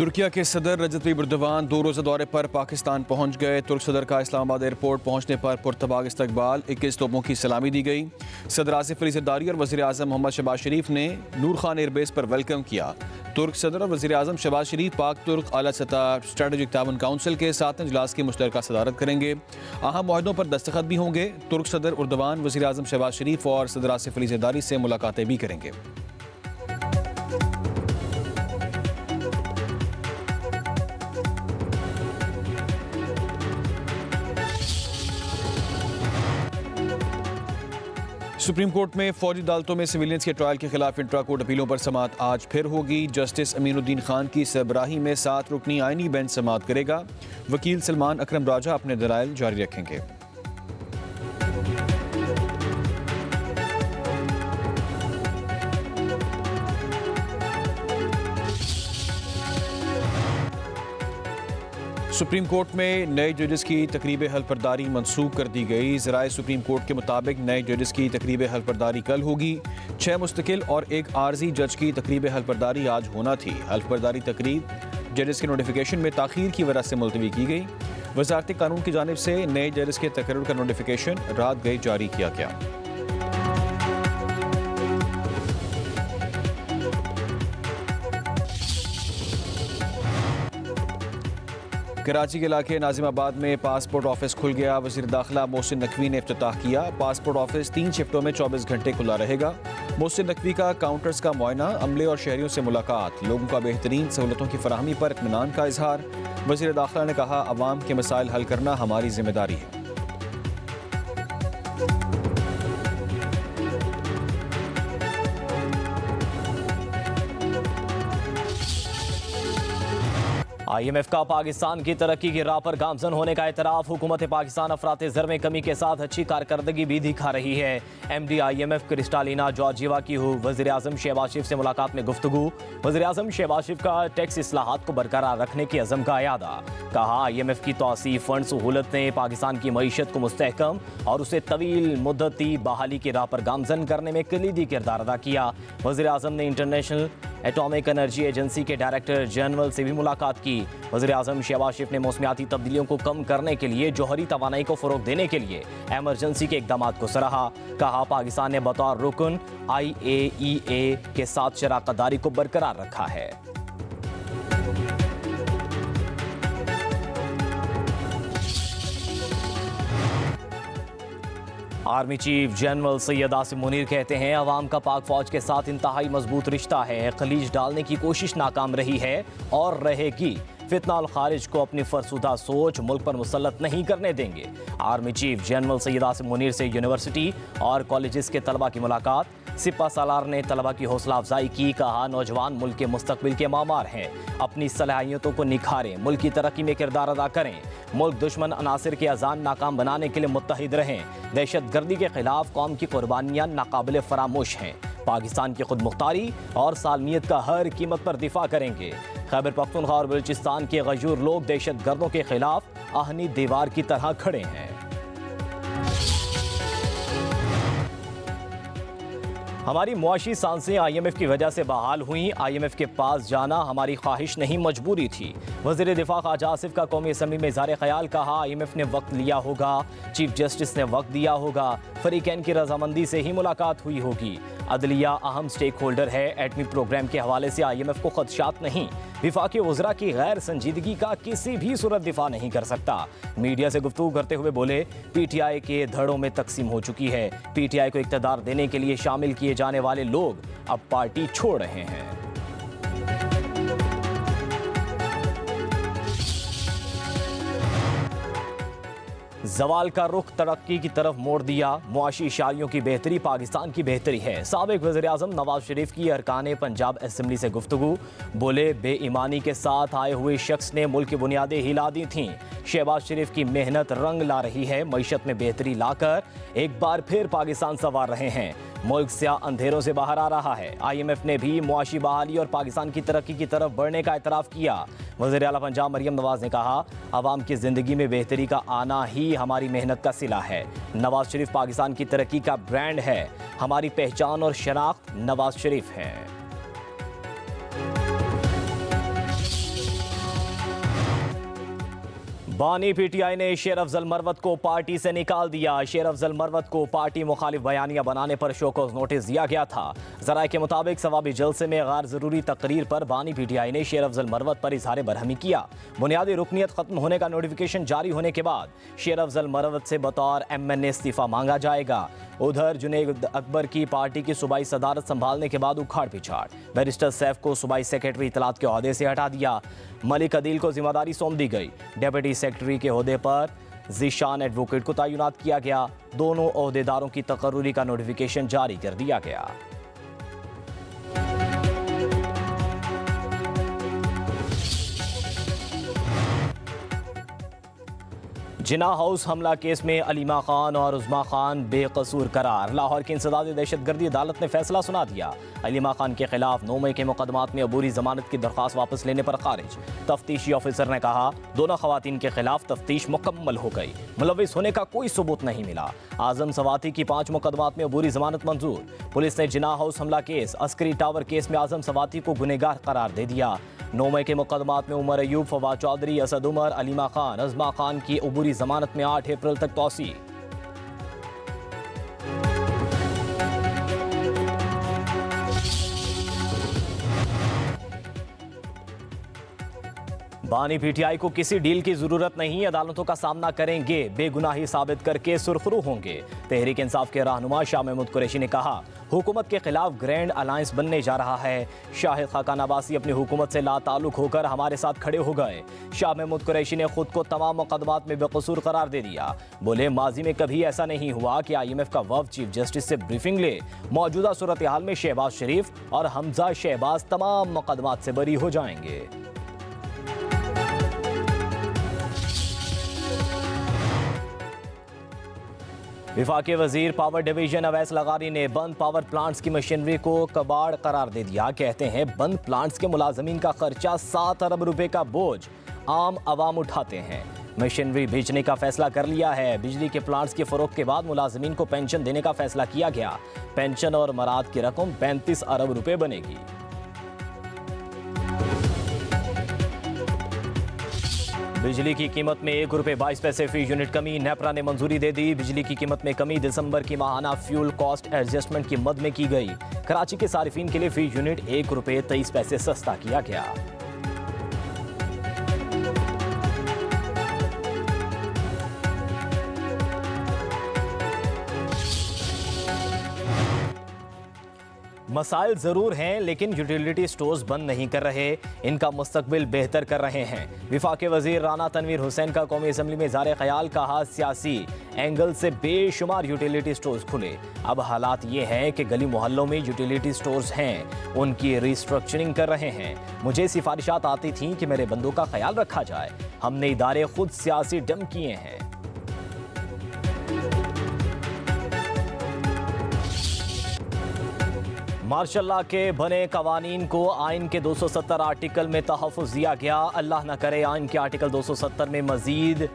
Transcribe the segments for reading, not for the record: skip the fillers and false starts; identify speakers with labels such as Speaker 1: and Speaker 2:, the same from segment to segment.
Speaker 1: तुर्किया के सदर रजब Tayyip Erdogan 2 रोज़ा दौरे पर पाकिस्तान पहुंच गए। तुर्क सदर का इस्लामाबाद एयरपोर्ट पहुंचने पर पुरतबाग इस्तकबाल, 21 तोपों की सलामी दी गई। सदर आसिफ अली ज़रदारी और वज़ीर आज़म मोहम्मद शहबाज शरीफ ने नूर खान एयरबेस पर वेलकम किया। तुर्क सदर और वज़ीर आज़म शहबाज शरीफ पाक तुर्क आला सतह स्ट्रेटेजिक ताउन काउंसिल के 7 इजलास की मुश्तरका सदारत करेंगे। अहम मुआहदों पर दस्तखत भी होंगे। तुर्क सदर एर्दोगान वज़ीर आज़म शहबाज शरीफ और सदर आसिफ अली ज़रदारी से मुलाकातें भी करेंगे। सुप्रीम कोर्ट में फौजी अदालतों में सिविलियंस के ट्रायल के खिलाफ इंट्रा कोर्ट अपीलों पर समाअत आज फिर होगी। जस्टिस अमीनुद्दीन खान की सरबराही में 7 रुकनी आईनी बेंच समाअत करेगा। वकील सलमान अकरम राजा अपने दलाइल जारी रखेंगे। सुप्रीम कोर्ट में नए जजेस की तकरीब हल्फबरदारी मनसूख कर दी गई। ज़राए सुप्रीम कोर्ट के मुताबिक नए जजेस की तकरीब हल्फबरदारी कल होगी। 6 मुस्तकिल और 1 आर्जी जज की तकरीब हल्फबरदारी आज होना थी। हल्फबरदारी तकरीब जजेस के नोटिफिकेशन में ताख़ीर की वजह से मुलतवी की गई। वज़ारत कानून की जानिब से नए जजेस के तकर्रुर का नोटिफिकेशन रात गई जारी किया गया। कराची के इलाके नाजिमाबाद में पासपोर्ट ऑफिस खुल गया। वज़ीर दाखिला मोहसिन नकवी ने इफ्तिताह किया। पासपोर्ट ऑफिस 3 शिफ्टों में 24 घंटे खुला रहेगा। मोहसिन नकवी का काउंटर्स का मुआयना, अमले और शहरियों से मुलाकात, लोगों का बेहतरीन सहूलतों की फराहमी पर इत्मीनान का इजहार। वज़ीर दाखिला ने कहा, अवाम के मसाइल हल करना हमारी जिम्मेदारी है।
Speaker 2: IMF का पाकिस्तान की तरक्की की राह पर गामजन होने का एतराफ़। हुकूमत पाकिस्तान अफरात ज़र में कमी के साथ अच्छी कारकर्दगी भी दिखा रही है। MD IMF क्रिस्टालिना जॉर्जिवा की वज़ीर आज़म शहबाज शरीफ से मुलाकात में गुफ्तगू। वज़ीर आज़म शहबाज शरीफ का टैक्स इस्लाहात को बरकरार रखने की अज़म का यादा। कहा, IMF की तौसीफ़ फंड सहूलत ने पाकिस्तान की मईशत को मुस्तहकम और उसे तवील मुद्दती बहाली की राह पर गामजन करने में कलीदी किरदार अदा किया। वज़ीर आज़म ने इंटरनेशनल एटॉमिक एनर्जी एजेंसी के डायरेक्टर जनरल से भी मुलाकात की। वज़ीर आज़म शहबाज शरीफ ने मौसमियाती तब्दीलियों को कम करने के लिए जौहरी तवानाई को फ़रोग़ देने के लिए एमरजेंसी के इक़दाम को सराहा। कहा, पाकिस्तान ने बतौर रुकन IAEA के साथ शराकतदारी को बरकरार रखा है। Army chief general Syed Asim Munir कहते हैं, अवाम का पाक फौज के साथ इंतहाई मजबूत रिश्ता है। खलीज डालने की कोशिश नाकाम रही है और रहेगी। फितना और खारिज को अपनी फरसुदा सोच मुल्क पर मुसल्लत नहीं करने देंगे। Army chief general Syed Asim Munir से यूनिवर्सिटी और कॉलेजेस के तलबा की मुलाकात। सिपा सालार ने तलबा की हौसला अफजाई की। कहा, नौजवान मुल्क के मुस्तकबिल के मामार हैं। अपनी सलाहियतों को निखारें, मुल्क की तरक्की में किरदार अदा करें। मुल्क दुश्मन अनासिर के अजान नाकाम बनाने के लिए मुत्तहिद रहें। दहशत गर्दी के खिलाफ कौम की कुर्बानियाँ नाकाबिल फरामोश हैं। पाकिस्तान की खुद मुख्तारी और सालमियत का हर कीमत पर दिफा करेंगे। खैबर पख्तूनख्वा और बलूचिस्तान के गजूर लोग दहशत गर्दों के खिलाफ आहनी दीवार की तरह खड़े हैं। हमारी मुआशी सांसें IMF की वजह से बहाल हुई। IMF के पास जाना हमारी ख्वाहिश नहीं, मजबूरी थी। वज़ीर दिफा ख्वाजा आसिफ का कौमी असम्बली में इज़हार ख्याल। कहा, IMF ने वक्त लिया होगा, चीफ जस्टिस ने वक्त दिया होगा, फरीकैन की रजामंदी से ही मुलाकात हुई होगी। अदलिया अहम स्टेक होल्डर है। एटमी प्रोग्राम के हवाले से IMF को खदशात नहीं। विफाकी वज़रा की गैर संजीदगी का किसी भी सूरत दिफा नहीं कर सकता। मीडिया से गुफ्तगू करते हुए बोले, PTI के धड़ों में तकसीम हो चुकी है। PTI को इक़्तिदार देने के लिए शामिल किए जाने वाले लोग अब पार्टी छोड़ रहे हैं। जवाल का रुख तरक्की की तरफ मोड़ दिया। मुआशी इशारियों की बेहतरी पाकिस्तान की बेहतरी है। साबिक वज़ीर आज़म नवाज शरीफ की अरकान पंजाब असम्बली से गुफ्तगू। बोले, बेईमानी के साथ आए हुए शख्स ने मुल्क की बुनियादें हिला दी थीं। शहबाज शरीफ की मेहनत रंग ला रही है। मईशत में बेहतरी लाकर एक बार फिर पाकिस्तान संवार रहे हैं। मुल्क स्याह अंधेरों से बाहर आ रहा है। IMF ने भी मुआशी बहाली और पाकिस्तान की तरक्की की तरफ बढ़ने का एतराफ़ किया। वज़ीर आला पंजाब मरियम नवाज ने कहा, आवाम की ज़िंदगी में बेहतरी का आना ही हमारी मेहनत का सिला है। नवाज शरीफ पाकिस्तान की तरक्की का ब्रांड है। हमारी पहचान और शनाख्त नवाज शरीफ है। बानी पीटीआई ने शेर अफजल मरवत को पार्टी से निकाल दिया। शेर अफजल मरवत को पार्टी मुखालिफ बयानियां बनाने पर शोकॉज नोटिस दिया गया था। जराये के मुताबिक सवाबी जलसे में गैर जरूरी तकरीर पर बानी पीटीआई ने शेर अफजल मरवत पर इजहार बरहमी किया। बुनियादी रुकनियत खत्म होने का नोटिफिकेशन जारी होने के बाद शेर अफजल मरवत से बतौर MNA इस्तीफा मांगा जाएगा। उधर जुनैद अकबर की पार्टी की सूबाई सदारत संभालने के बाद उखाड़ पिछाड़। बैरिस्टर सैफ को सूबाई सेक्रेटरी इतलात के ओहदे से हटा दिया। मलिक अदील को जिम्मेदारी सौंप दी गई। डेप्यूटी सेक्रेटरी के ओहदे पर जीशान एडवोकेट को तैनात किया गया। दोनों ओहदेदारों की तकर्रुरी का नोटिफिकेशन जारी कर दिया गया। जिना हाउस हमला केस में अलीमा खान और उज़मा खान बेकसूर करार। लाहौर की इंसदादी दहशतगर्दी अदालत ने फैसला सुना दिया। अलीमा खान के खिलाफ 9 मई के मुकदमात में अबूरी जमानत की दरख्वास्त वापस लेने पर खारिज। तफ्तीशी ऑफिसर ने कहा दोनों खवातीन के खिलाफ तफ्तीश मुकम्मल हो गई, मुलविस होने का कोई सबूत नहीं मिला। आजम सवाती की 5 मुकदमात में अबूरी जमानत मंजूर। पुलिस ने जिना हाउस हमला केस, अस्करी टावर केस में आजम सवाती को गुनहगार करार दे दिया। 9 मई के मुकदमात में उमर अयूब, फवाद चौधरी, असद उमर, अलीमा खान, उज़मा खान की अबूरी जमानत में 8 अप्रैल तक तौसी। बानी पीटीआई को किसी डील की जरूरत नहीं, अदालतों का सामना करेंगे, बेगुनाही साबित करके सुरखरू होंगे। तहरीक इंसाफ के रहनुमा शाह महमूद कुरैशी ने कहा हुकूमत के खिलाफ ग्रैंड अलायंस बनने जा रहा है। शाहिद खाकान अब्बासी अपनी हुकूमत से लाताल्लुक होकर हमारे साथ खड़े हो गए। शाह महमूद कुरैशी ने खुद को तमाम मुकदमात में बेकसूर करार दे दिया। बोले माजी में कभी ऐसा नहीं हुआ कि IMF का वफ़द चीफ जस्टिस से ब्रीफिंग ले। मौजूदा सूरत हाल में शहबाज शरीफ और हमजा शहबाज तमाम मुकदमात से बरी हो जाएंगे। विफाकी वजीर पावर डिवीजन अवैस लगारी ने बंद पावर प्लांट्स की मशीनरी को कबाड़ करार दे दिया। कहते हैं बंद प्लांट्स के मुलाजमीन का खर्चा 7 अरब रुपए का बोझ आम आवाम उठाते हैं। मशीनरी बेचने का फैसला कर लिया है। बिजली के प्लांट्स के फरोख्त के बाद मुलाजमीन को पेंशन देने का फैसला किया गया। पेंशन और मराद की रकम 35 अरब रुपए बनेगी। बिजली की कीमत में 1 रुपये 22 पैसे फी यूनिट कमी, नेपरा ने मंजूरी दे दी। बिजली की कीमत में कमी दिसंबर की माहाना फ्यूल कॉस्ट एडजस्टमेंट की मद में की गई। कराची के सारिफीन के लिए फी यूनिट 1 रुपये 23 पैसे सस्ता किया गया। मसाइल ज़रूर हैं लेकिन यूटिलिटी स्टोर्स बंद नहीं कर रहे, इनका मुस्तकबिल बेहतर कर रहे हैं। विफाकी वजीर राना तनवीर हुसैन का कौमी असम्बली में ज़ारे ख्याल, कहा सियासी एंगल से बेशुमार यूटिलिटी स्टोर्स खुले। अब हालात ये हैं कि गली मोहल्लों में यूटिलिटी स्टोर्स हैं, उनकी रिस्ट्रक्चरिंग कर रहे हैं। मुझे सिफारिशात आती थीं कि मेरे बंदों का ख्याल रखा जाए। हमने इदारे खुद सियासी डम किए हैं। मार्शल लॉ के बने कवानीन को आइन के 270 आर्टिकल में तहफ़्फ़ुज़ दिया गया। अल्लाह न करे आइन के आर्टिकल 270 में मजीद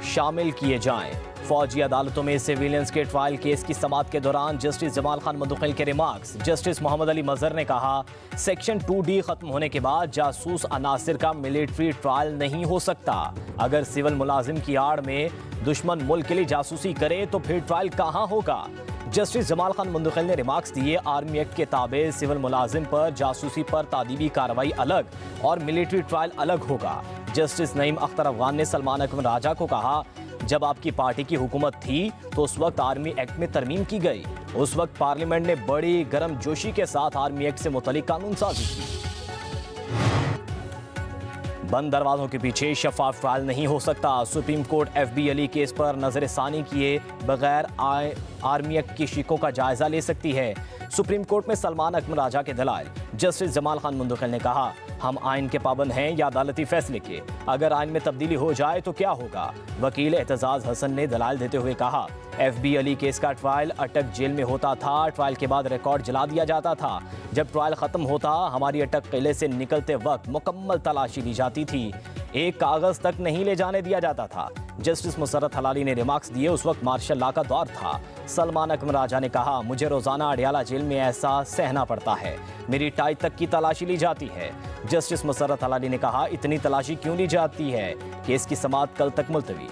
Speaker 2: शामिल किए जाएं। फौजी अदालतों में सिविलियंस के ट्रायल केस की समाअत के दौरान जस्टिस जमाल खान मुंतकिल के रिमार्क्स। जस्टिस मोहम्मद अली मजहर ने कहा सेक्शन 2D खत्म होने के बाद जासूस अनासिर का मिलिट्री ट्रायल नहीं हो सकता। अगर सिविल मुलाजिम की आड़ में दुश्मन मुल्क के लिए जासूसी करे तो फिर ट्रायल कहाँ होगा। जस्टिस जमाल खान मुंतकिल ने रिमार्क्स दिए आर्मी एक्ट के ताबे सिविल मुलाजिम पर जासूसी पर तादीबी कार्रवाई अलग और मिलिट्री ट्रायल अलग होगा। जस्टिस नईम अख्तर अफगान ने सलमान अकबर राजा को कहा जब आपकी पार्टी की हुकूमत थी तो उस वक्त आर्मी एक्ट में तरमीम की गई। उस वक्त पार्लियामेंट ने बड़ी गर्म जोशी के साथ आर्मी एक्ट से मुतल्लिक कानून साजी की। बंद दरवाजों के पीछे शफाफ ट्रायल नहीं हो सकता। Supreme court FB Ali case पर नजरसानी किए बगैर आर्मी एक्ट की शिकों का जायजा ले सकती है। सुप्रीम कोर्ट में सलमान अकबर राजा के दलाइल। जस्टिस जमाल खान मुंतकिल ने कहा हम आइन के पाबंद हैं या अदालती फैसले के, अगर आइन में तब्दीली हो जाए तो क्या होगा। वकील एतजाज हसन ने दलाइल देते हुए कहा FB अली केस का ट्रायल अटक जेल में होता था। ट्रायल के बाद रिकॉर्ड जला दिया जाता था। जब ट्रायल खत्म होता हमारी अटक किले से निकलते वक्त मुकम्मल तलाशी ली जाती। जाती थी, एक कागज तक नहीं ले जाने दिया जाता था। जस्टिस मुसर्रत हलाली ने रिमार्क्स दिए, उस वक्त मार्शल लॉ का दौर था। सलमान अकमर राजा ने कहा, मुझे रोजाना अडियाला जेल में ऐसा सहना पड़ता है, मेरी टाई तक की तलाशी ली जाती है। जस्टिस मुसर्रत हलाली ने कहा, इतनी तलाशी क्यों ली जाती है? केस की समाअत कल तक मुलतवी।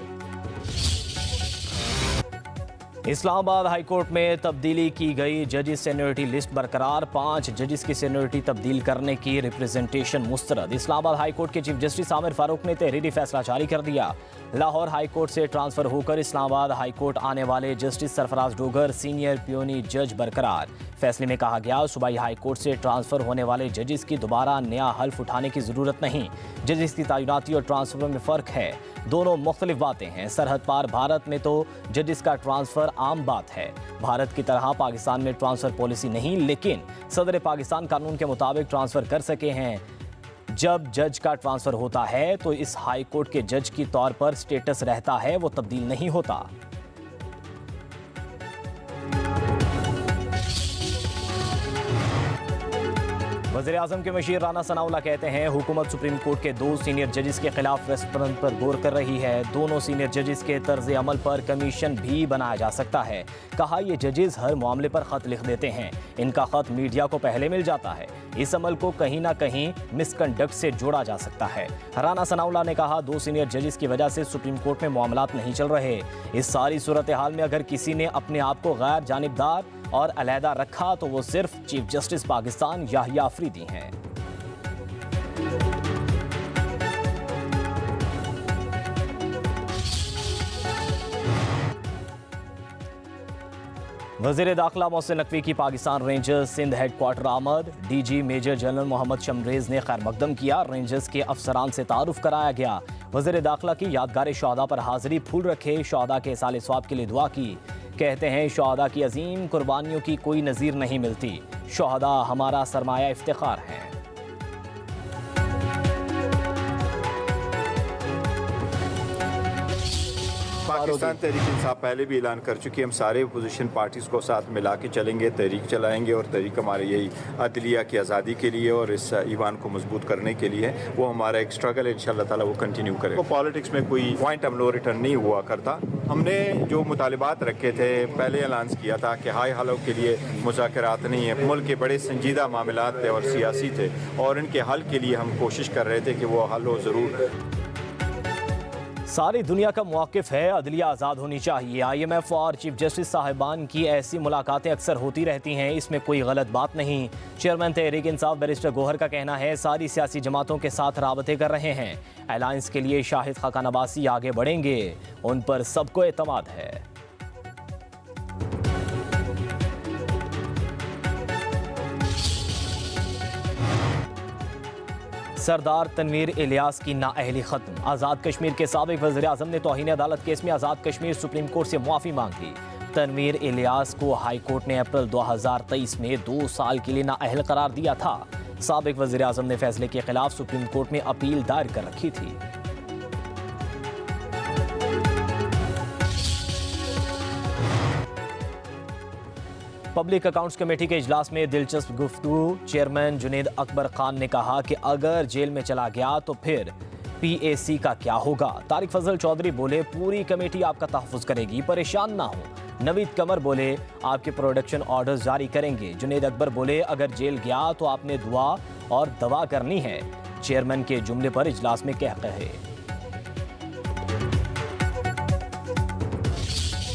Speaker 2: इस्लामाबाद हाईकोर्ट में तब्दीली की गई, जजिस सीनियरिटी लिस्ट बरकरार, 5 जजिस की सीनियरिटी तब्दील करने की रिप्रेजेंटेशन मुस्तरद। इस्लामाबाद हाईकोर्ट के चीफ जस्टिस आमिर फारूक ने तहरीरी फैसला जारी कर दिया। लाहौर हाईकोर्ट से ट्रांसफर होकर इस्लामाबाद हाईकोर्ट आने वाले justice Sarfaraz Dogar senior puny जज बरकरार। फैसले में कहा गया, सूबाई हाईकोर्ट से ट्रांसफर होने वाले जजिस की दोबारा नया हल्फ उठाने की जरूरत नहीं। जजिस की तैनाती और ट्रांसफर में फर्क है, दोनों मुख्तलिफ बातें हैं। सरहद पार भारत में तो जजिस का ट्रांसफर आम बात है। भारत की तरह पाकिस्तान में ट्रांसफर पॉलिसी नहीं, लेकिन सदर पाकिस्तान कानून के मुताबिक ट्रांसफर कर सके हैं। जब जज का ट्रांसफर होता है तो इस हाई कोर्ट के जज की तौर पर स्टेटस रहता है, वो तब्दील नहीं होता। वज़ीर आज़म के मशीर राना सनाउल्लाह कहते हैं, हुकूमत सुप्रीम कोर्ट के 2 सीनियर जजिस के खिलाफ रेस्टोरेंट पर गौर कर रही है। दोनों सीनियर जजिस के तर्ज अमल पर कमीशन भी बनाया जा सकता है। कहा, ये जजिस हर मामले पर खत लिख देते हैं, इनका खत मीडिया को पहले मिल जाता है। इस अमल को कहीं ना कहीं मिसकंडक्ट से जोड़ा जा सकता है। राना सनाउल्लाह ने कहा, 2 सीनियर जजिस की वजह से सुप्रीम कोर्ट में मामलात नहीं चल रहे। इस सारी सूरत हाल में अगर किसी ने अपने आप को गैर जानिबदार और अलहदा रखा तो वो सिर्फ चीफ जस्टिस पाकिस्तान याहिया अफरीदी हैं। वज़ीर दाखिला मोहसिन नकवी की पाकिस्तान रेंजर्स सिंध हेडक्वार्टर आमद। DG major general Mohammad Shamrez ने खैर मकदम किया। रेंजर्स के अफसरान से तारुफ कराया गया। वज़ीर दाखिला की यादगार शहादा पर हाजिरी, फूल रखे, शहादा के साले स्वाब के लिए दुआ की। कहते हैं, शहादा की अजीम कुर्बानियों की कोई नज़ीर नहीं मिलती। शहादा हमारा सरमाया इफ्तिखार है।
Speaker 3: पाकिस्तान तहरीक इंसाफ पहले भी ऐलान कर चुकी है, हम सारे अपोजिशन पार्टीज़ को साथ मिला के चलेंगे, तहरीक चलाएंगे और तहरीक हमारे यही अदलिया की आज़ादी के लिए और इस ईवान को मजबूत करने के लिए वो हमारा एक स्ट्रगल है। इंशाअल्लाह ताला वो कंटिन्यू करें। तो पॉलिटिक्स में कोई पॉइंट ऑफ नो रिटर्न नहीं हुआ करता। हमने जो मुतालिबात रखे थे, पहले ऐलान किया था कि हाई हालों के लिए मुज़ाकरात नहीं है, मुल्क के बड़े संजीदा मामलात थे और सियासी थे और इनके हल के लिए हम कोशिश कर रहे थे कि वो हल हो ज़रूर।
Speaker 2: सारी दुनिया का मौक़िफ़ है, अदलिया आज़ाद होनी चाहिए। IMF और चीफ जस्टिस साहिबान की ऐसी मुलाकातें अक्सर होती रहती हैं, इसमें कोई गलत बात नहीं। चेयरमैन तहरीक इंसाफ बैरिस्टर गोहर का कहना है, सारी सियासी जमातों के साथ राबते कर रहे हैं। अलायंस के लिए शाहिद खाकान अब्बासी आगे बढ़ेंगे, उन पर सबको एतमाद है। सरदार तनवीर इलियास की नाअहली खत्म। आज़ाद कश्मीर के साबिक वज़ीर आज़म ने तौहीन अदालत केस में आज़ाद कश्मीर सुप्रीम कोर्ट से मुआफ़ी मांग ली। तनवीर इलियास को हाई कोर्ट ने अप्रैल 2023 में 2 साल के लिए नाअहल करार दिया था। साबिक वज़ीर आज़म ने फैसले के खिलाफ सुप्रीम कोर्ट में अपील दायर कर रखी थी। पब्लिक अकाउंट्स कमेटी के इजलास में दिलचस्प गुफ्तगू। चेयरमैन जुनेद अकबर खान ने कहा कि अगर जेल में चला गया तो फिर PAC का क्या होगा। तारिक फजल चौधरी बोले, पूरी कमेटी आपका तहफ़्फ़ुज़ करेगी, परेशान ना हो। नवीद कमर बोले, आपके प्रोडक्शन ऑर्डर्स जारी करेंगे। जुनेद अकबर बोले, अगर जेल गया तो आपने दुआ और दवा करनी है। चेयरमैन के जुमले पर इजलास में कह कहे।